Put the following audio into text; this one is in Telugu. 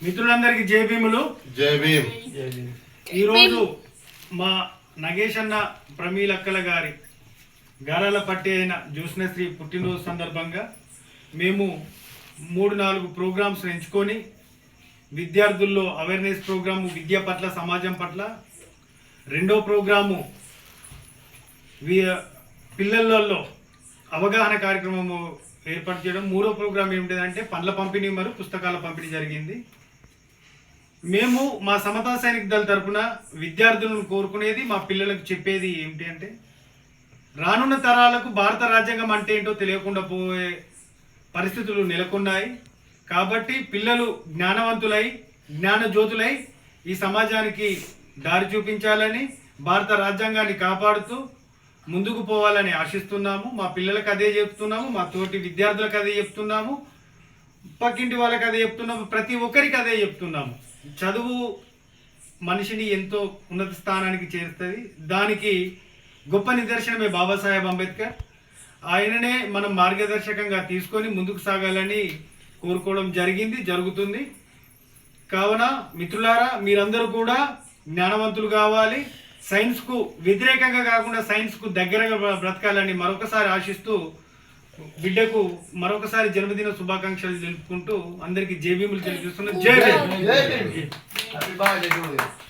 మిత్రులందరికీ జై భీములు. జై భీమ్. ఈరోజు మా నగేష్ అన్న ప్రమీలక్కల గారి గారాల పట్టి అయిన జ్యోత్స్నశ్రీ పుట్టినరోజు సందర్భంగా మేము 3-4 ప్రోగ్రామ్స్ ఎంచుకొని విద్యార్థుల్లో అవేర్నెస్ ప్రోగ్రాము విద్య పట్ల సమాజం పట్ల, రెండో ప్రోగ్రాము పిల్లలలో అవగాహన కార్యక్రమము ఏర్పాటు చేయడం, మూడో ప్రోగ్రాం ఏమిటంటే పండ్ల పంపిణీ మరియు పుస్తకాల పంపిణీ జరిగింది. మేము మా సమతా సైనిక్ దళ తరపున విద్యార్థులను కోరుకునేది, మా పిల్లలకు చెప్పేది ఏమిటి అంటే, రానున్న తరాలకు భారత రాజ్యాంగం అంటే ఏంటో తెలియకుండా పోయే పరిస్థితులు నెలకొన్నాయి. కాబట్టి పిల్లలు జ్ఞానవంతులై జ్ఞానజ్యోతులై ఈ సమాజానికి దారి చూపించాలని, భారత రాజ్యాంగాన్ని కాపాడుతూ ముందుకు పోవాలని ఆశిస్తున్నాము. మా పిల్లలకు అదే చెప్తున్నాము, మా తోటి విద్యార్థులకు అదే చెప్తున్నాము, పక్కింటి వాళ్ళకి అదే చెప్తున్నాము, ప్రతి ఒక్కరికి అదే చెప్తున్నాము. చదువు మనిషిని ఎంతో ఉన్నత స్థానానికి చేరుస్తుంది. దానికి గొప్ప నిదర్శనమే బాబాసాహెబ్ అంబేద్కర్. ఆయననే మనం మార్గదర్శకంగా తీసుకొని ముందుకు సాగాలని కోరుకోవడం జరుగుతుంది. కావున మిత్రులారా, మీరందరూ కూడా జ్ఞానవంతులు కావాలి, సైన్స్కు వ్యతిరేకంగా కాకుండా సైన్స్కు దగ్గరగా బ్రతకాలని మరొకసారి ఆశిస్తూ బిడ్డకు మరొకసారి జన్మదిన శుభాకాంక్షలు తెలుపుకుంటూ అందరికీ జై భీములు తెలియజేస్తున్నాం. జై భీమ్.